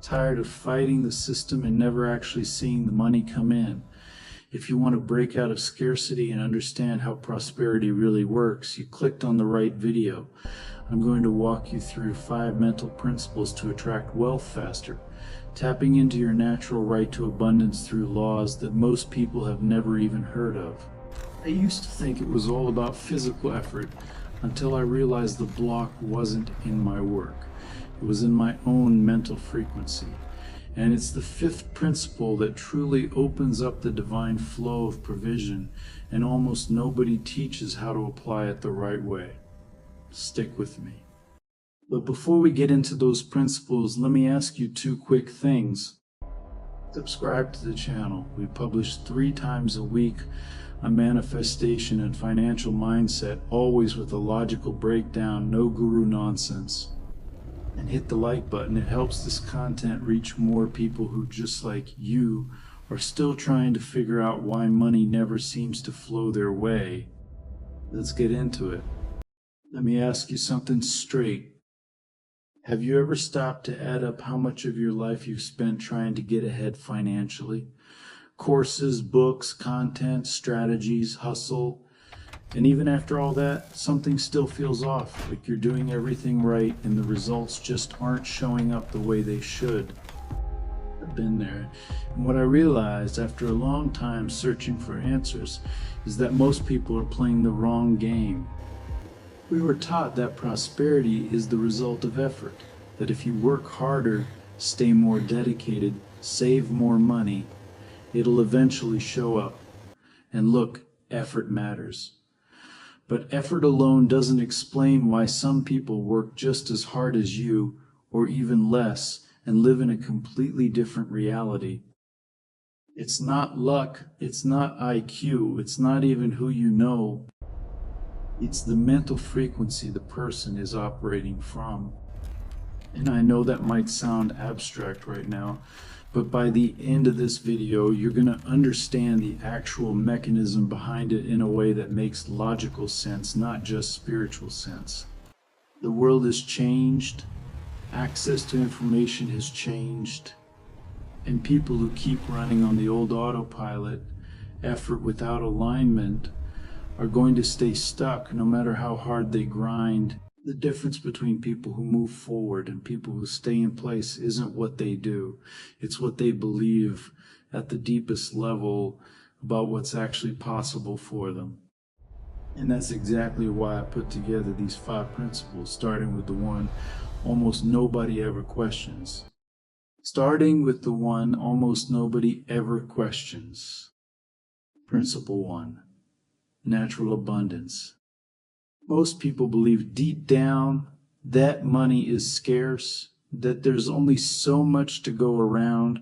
Tired of fighting the system and never actually seeing the money come in? If you want to break out of scarcity and understand how prosperity really works, you clicked on the right video. I'm going to walk you through 5 mental principles to attract wealth faster, tapping into your natural right to abundance through laws that most people have never even heard of. I used to think it was all about physical effort until I realized the block wasn't in my work. It was in my own mental frequency. And it's the 5th principle that truly opens up the divine flow of provision, and almost nobody teaches how to apply it the right way. Stick with me. But before we get into those principles, let me ask you 2 quick things. Subscribe to the channel. We publish 3 times a week on manifestation and financial mindset, always with a logical breakdown, no guru nonsense. And hit the like button. It helps this content reach more people who, just like you, are still trying to figure out why money never seems to flow their way. Let's get into it. Let me ask you something straight. Have you ever stopped to add up how much of your life you've spent trying to get ahead financially? Courses, books, content, strategies, hustle. And even after all that, something still feels off, like you're doing everything right and the results just aren't showing up the way they should. I've been there. And what I realized after a long time searching for answers is that most people are playing the wrong game. We were taught that prosperity is the result of effort, that if you work harder, stay more dedicated, save more money, it'll eventually show up. And look, effort matters. But effort alone doesn't explain why some people work just as hard as you, or even less, and live in a completely different reality. It's not luck, it's not IQ, it's not even who you know. It's the mental frequency the person is operating from. And I know that might sound abstract right now, but by the end of this video, you're going to understand the actual mechanism behind it in a way that makes logical sense, not just spiritual sense. The world has changed, access to information has changed, and people who keep running on the old autopilot, effort without alignment, are going to stay stuck no matter how hard they grind. The difference between people who move forward and people who stay in place isn't what they do. It's what they believe at the deepest level about what's actually possible for them. And that's exactly why I put together these 5 principles, starting with the one almost nobody ever questions. Principle 1, natural abundance. Most people believe deep down that money is scarce, that there's only so much to go around,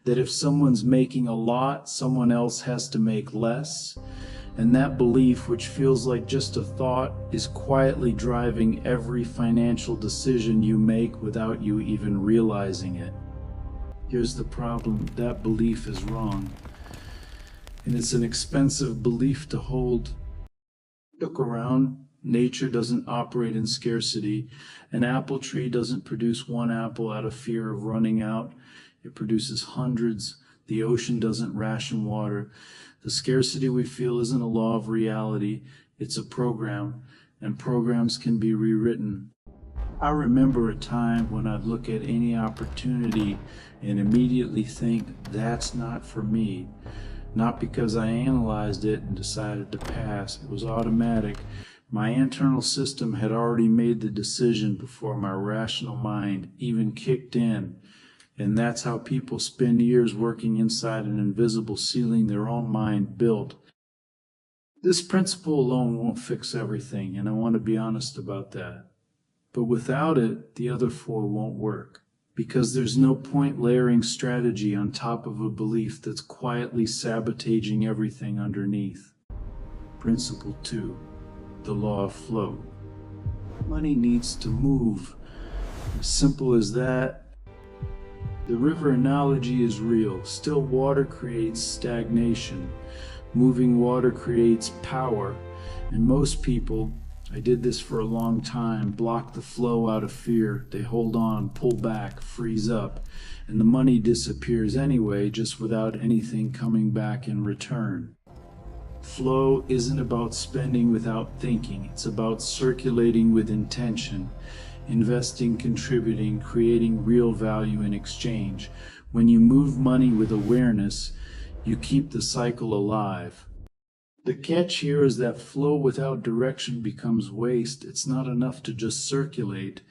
that if someone's making a lot, someone else has to make less. And that belief, which feels like just a thought, is quietly driving every financial decision you make without you even realizing it. Here's the problem: that belief is wrong. And it's an expensive belief to hold. Look around. Nature doesn't operate in scarcity. An apple tree doesn't produce 1 apple out of fear of running out. It produces hundreds. The ocean doesn't ration water. The scarcity we feel isn't a law of reality. It's a program, and programs can be rewritten. I remember a time when I'd look at any opportunity and immediately think, that's not for me. Not because I analyzed it and decided to pass. It was automatic. My internal system had already made the decision before my rational mind even kicked in. And that's how people spend years working inside an invisible ceiling their own mind built. This principle alone won't fix everything, and I want to be honest about that. But without it, the other 4 won't work. Because there's no point layering strategy on top of a belief that's quietly sabotaging everything underneath. Principle 2. The law of flow. Money needs to move. As simple as that. The river analogy is real. Still water creates stagnation. Moving water creates power. And most people, I did this for a long time, block the flow out of fear. They hold on, pull back, freeze up, and the money disappears anyway, just without anything coming back in return. Flow isn't about spending without thinking. It's about circulating with intention, investing, contributing, creating real value in exchange. When you move money with awareness, you keep the cycle alive. The catch here is that flow without direction becomes waste. It's not enough to just circulate.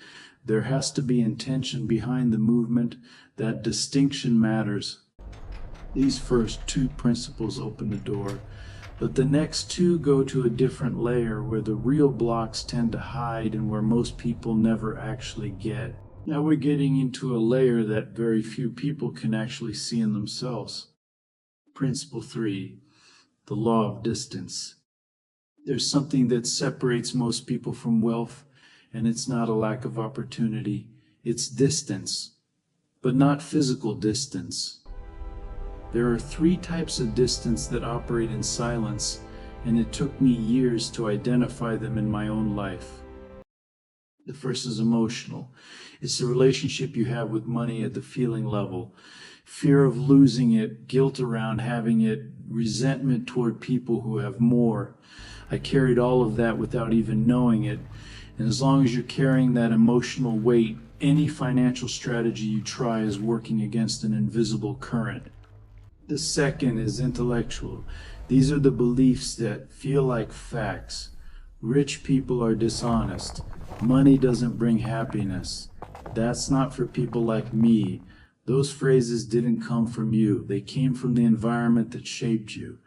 There has to be intention behind the movement. That distinction matters. These first two principles open the door, but the next two go to a different layer where the real blocks tend to hide and where most people never actually get. Now we're getting into a layer that very few people can actually see in themselves. Principle 3. The law of distance. There's something that separates most people from wealth, and it's not a lack of opportunity. It's distance, but not physical distance. There are 3 types of distance that operate in silence, and it took me years to identify them in my own life. The first is emotional. It's the relationship you have with money at the feeling level. Fear of losing it, guilt around having it, resentment toward people who have more. I carried all of that without even knowing it. And as long as you're carrying that emotional weight, any financial strategy you try is working against an invisible current. The second is intellectual. These are the beliefs that feel like facts. Rich people are dishonest. Money doesn't bring happiness. That's not for people like me. Those phrases didn't come from you. They came from the environment that shaped you.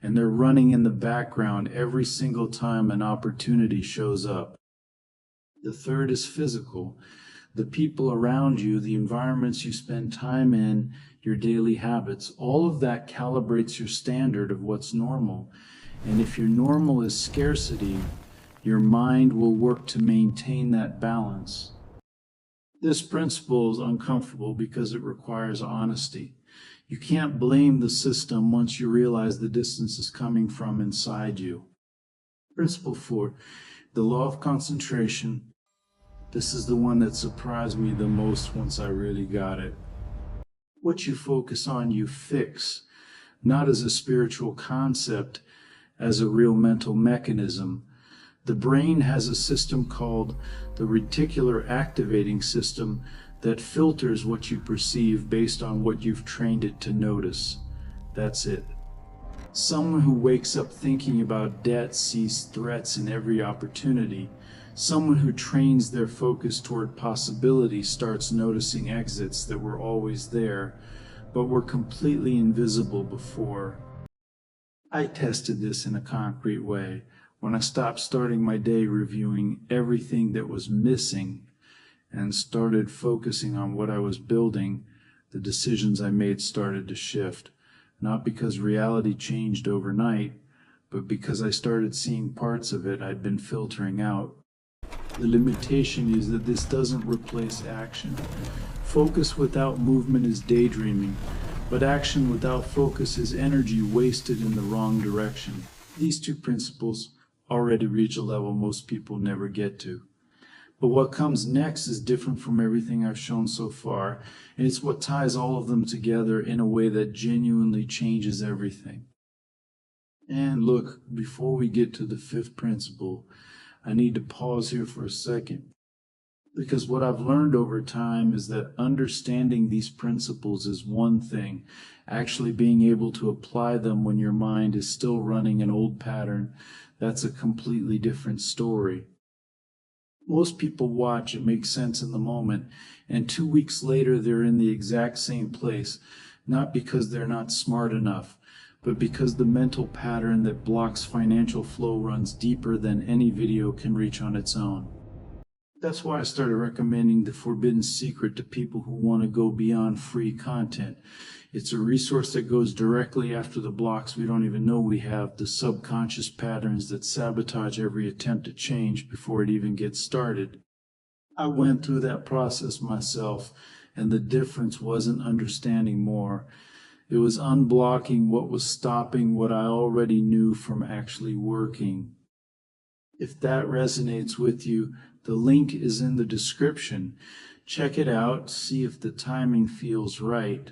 And they're running in the background every single time an opportunity shows up. The third is physical. The people around you, the environments you spend time in, your daily habits, all of that calibrates your standard of what's normal. And if your normal is scarcity, your mind will work to maintain that balance. This principle is uncomfortable because it requires honesty. You can't blame the system once you realize the distance is coming from inside you. Principle 4, the law of concentration. This is the one that surprised me the most once I really got it. What you focus on, you fix, not as a spiritual concept, as a real mental mechanism. The brain has a system called the reticular activating system that filters what you perceive based on what you've trained it to notice. That's it. Someone who wakes up thinking about debt sees threats in every opportunity. Someone who trains their focus toward possibility starts noticing exits that were always there, but were completely invisible before. I tested this in a concrete way when I stopped starting my day reviewing everything that was missing and started focusing on what I was building. The decisions I made started to shift, not because reality changed overnight, but because I started seeing parts of it I'd been filtering out. The limitation is that this doesn't replace action. Focus without movement is daydreaming, but action without focus is energy wasted in the wrong direction. These 2 principles already reach a level most people never get to. But what comes next is different from everything I've shown so far, and it's what ties all of them together in a way that genuinely changes everything. And look, before we get to the 5th principle, I need to pause here for a second, because what I've learned over time is that understanding these principles is one thing. Actually being able to apply them when your mind is still running an old pattern, that's a completely different story. Most people watch, it makes sense in the moment, and 2 weeks later they're in the exact same place, not because they're not smart enough, but because the mental pattern that blocks financial flow runs deeper than any video can reach on its own. That's why I started recommending The Forbidden Secret to people who want to go beyond free content. It's a resource that goes directly after the blocks we don't even know we have, the subconscious patterns that sabotage every attempt to change before it even gets started. I went through that process myself, and the difference wasn't understanding more. It was unblocking what was stopping what I already knew from actually working. If that resonates with you, the link is in the description. Check it out, see if the timing feels right.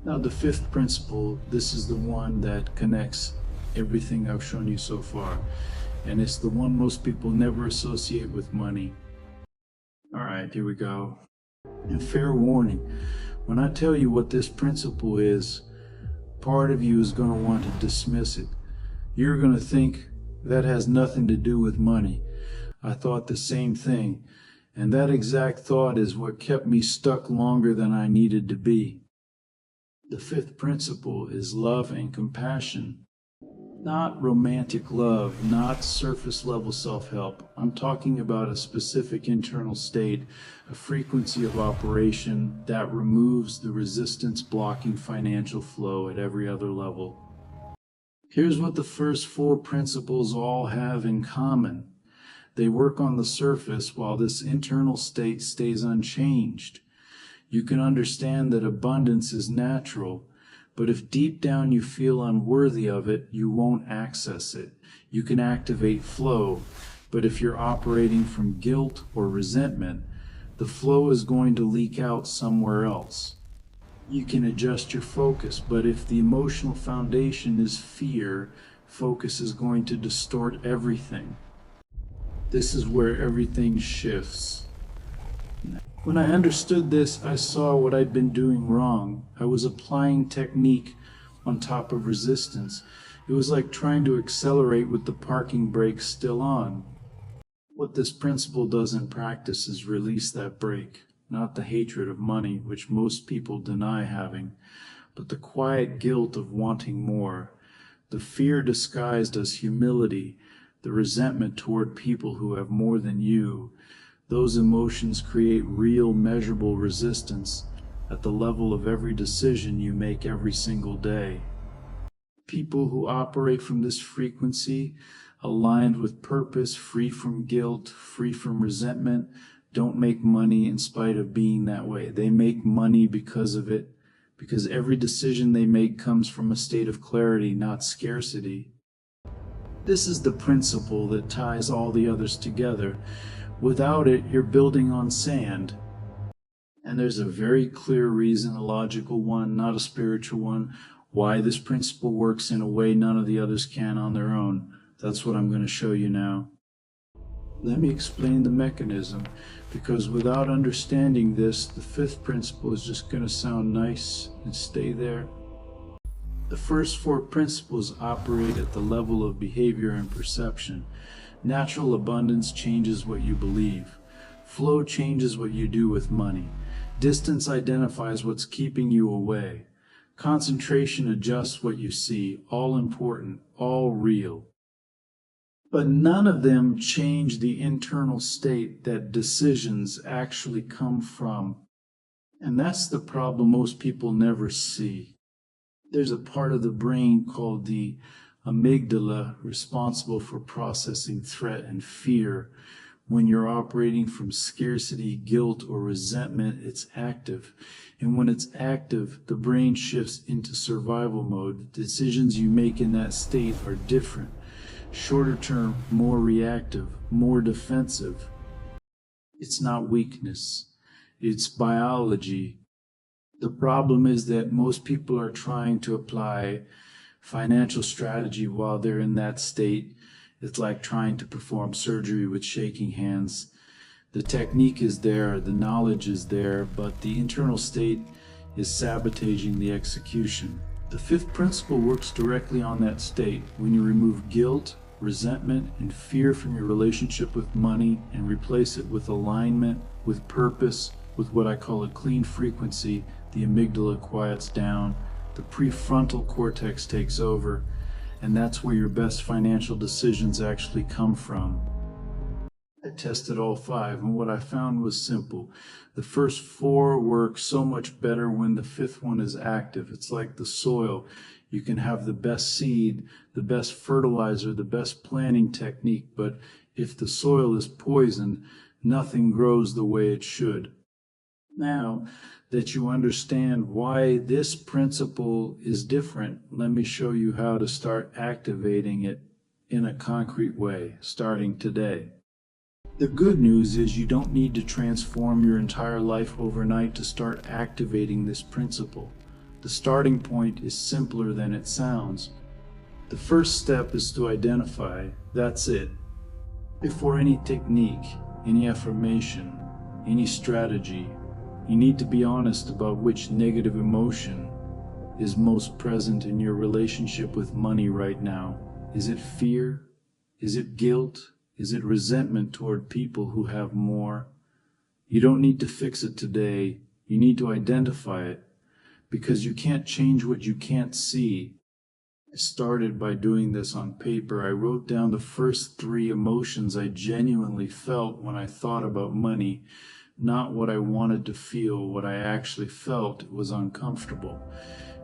Now, the fifth principle, this is the one that connects everything I've shown you so far, and it's the one most people never associate with money. All right, here we go. And fair warning, when I tell you what this principle is, part of you is going to want to dismiss it. You're going to think that has nothing to do with money. I thought the same thing, and that exact thought is what kept me stuck longer than I needed to be. The fifth principle is love and compassion. Not romantic love, not surface level self-help. I'm talking about a specific internal state, a frequency of operation that removes the resistance blocking financial flow at every other level. Here's what the first four principles all have in common. They work on the surface while this internal state stays unchanged. You can understand that abundance is natural, but if deep down you feel unworthy of it, you won't access it. You can activate flow, but if you're operating from guilt or resentment, the flow is going to leak out somewhere else. You can adjust your focus, but if the emotional foundation is fear, focus is going to distort everything. This is where everything shifts. When I understood this, I saw what I'd been doing wrong. I was applying technique on top of resistance. It was like trying to accelerate with the parking brakes still on. What this principle does in practice is release that brake, not the hatred of money, which most people deny having, but the quiet guilt of wanting more, the fear disguised as humility, the resentment toward people who have more than you. Those emotions create real, measurable resistance at the level of every decision you make every single day. People who operate from this frequency, aligned with purpose, free from guilt, free from resentment, don't make money in spite of being that way. They make money because of it, because every decision they make comes from a state of clarity, not scarcity. This is the principle that ties all the others together. Without it, you're building on sand. And there's a very clear reason, a logical one, not a spiritual one, why this principle works in a way none of the others can on their own. That's what I'm going to show you now. Let me explain the mechanism, because without understanding this, the fifth principle is just going to sound nice and stay there. The first four principles operate at the level of behavior and perception. Natural abundance changes what you believe. Flow changes what you do with money. Distance identifies what's keeping you away. Concentration adjusts what you see. All important, all real. But none of them change the internal state that decisions actually come from. And that's the problem most people never see. There's a part of the brain called the amygdala responsible for processing threat and fear. When you're operating from scarcity, guilt, or resentment, it's active. And when it's active, the brain shifts into survival mode. The decisions you make in that state are different. Shorter term, more reactive, more defensive. It's not weakness. It's biology. The problem is that most people are trying to apply financial strategy while they're in that state. It's like trying to perform surgery with shaking hands. The technique is there, the knowledge is there, but the internal state is sabotaging the execution. The fifth principle works directly on that state. When you remove guilt, resentment, and fear from your relationship with money and replace it with alignment, with purpose, with what I call a clean frequency, the amygdala quiets down, the prefrontal cortex takes over, and that's where your best financial decisions actually come from. I tested all five, and what I found was simple. The first four work so much better when the fifth one is active. It's like the soil. You can have the best seed, the best fertilizer, the best planting technique, but if the soil is poisoned, nothing grows the way it should. Now that you understand why this principle is different, let me show you how to start activating it in a concrete way, starting today. The good news is you don't need to transform your entire life overnight to start activating this principle. The starting point is simpler than it sounds. The first step is to identify, that's it. Before any technique, any affirmation, any strategy, you need to be honest about which negative emotion is most present in your relationship with money right now. Is it fear? Is it guilt? Is it resentment toward people who have more? You don't need to fix it today. You need to identify it, because you can't change what you can't see. I started by doing this on paper. I wrote down the first 3 emotions I genuinely felt when I thought about money, not what I wanted to feel. What I actually felt was uncomfortable,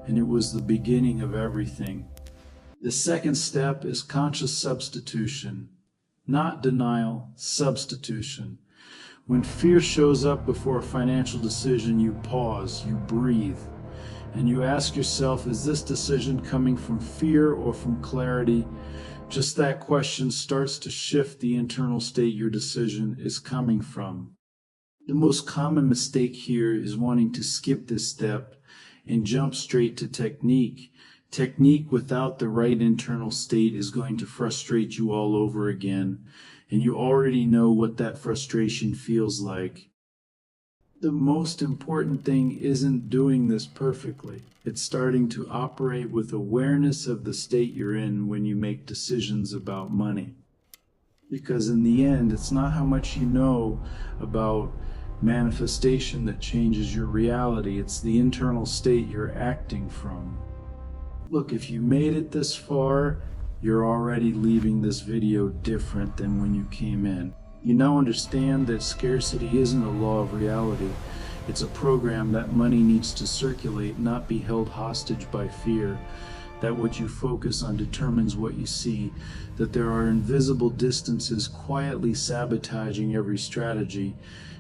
and it was the beginning of everything. The second step is conscious substitution. Not denial, substitution. When fear shows up before a financial decision, you pause, you breathe, and you ask yourself, is this decision coming from fear or from clarity? Just that question starts to shift the internal state your decision is coming from. The most common mistake here is wanting to skip this step and jump straight to technique. Technique without the right internal state is going to frustrate you all over again, and you already know what that frustration feels like. The most important thing isn't doing this perfectly. It's starting to operate with awareness of the state you're in when you make decisions about money. Because in the end, it's not how much you know about manifestation that changes your reality. It's the internal state you're acting from. Look, if you made it this far, you're already leaving this video different than when you came in. You now understand that scarcity isn't a law of reality. It's a program that money needs to circulate, not be held hostage by fear. That what you focus on determines what you see. That there are invisible distances quietly sabotaging every strategy.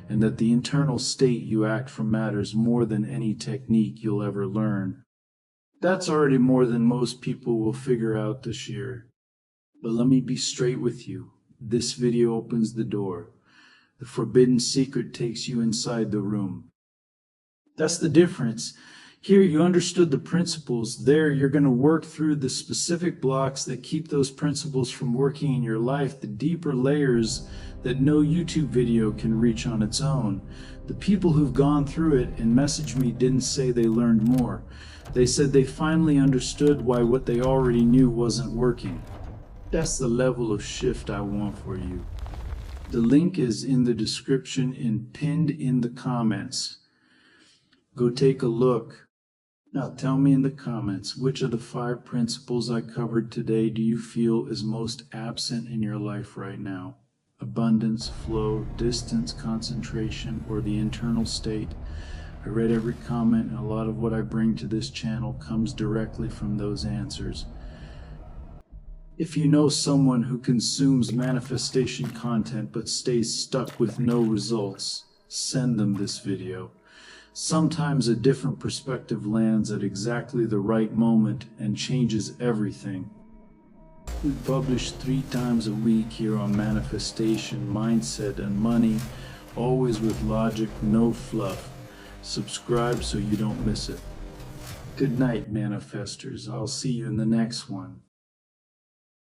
And that the internal state you act from matters more than any technique you'll ever learn. That's already more than most people will figure out this year. But let me be straight with you. This video opens the door. The forbidden secret takes you inside the room. That's the difference. Here you understood the principles. There you're going to work through the specific blocks that keep those principles from working in your life, the deeper layers that no YouTube video can reach on its own. The people who've gone through it and messaged me didn't say they learned more. They said they finally understood why what they already knew wasn't working. That's the level of shift I want for you. The link is in the description and pinned in the comments. Go take a look. Now tell me in the comments, which of the 5 principles I covered today do you feel is most absent in your life right now? Abundance, flow, distance, concentration, or the internal state? I read every comment, and a lot of what I bring to this channel comes directly from those answers. If you know someone who consumes manifestation content but stays stuck with no results, send them this video. Sometimes a different perspective lands at exactly the right moment and changes everything. We publish 3 times a week here on manifestation, mindset, and money, always with logic, no fluff. Subscribe so you don't miss it. Good night, manifestors. I'll see you in the next one.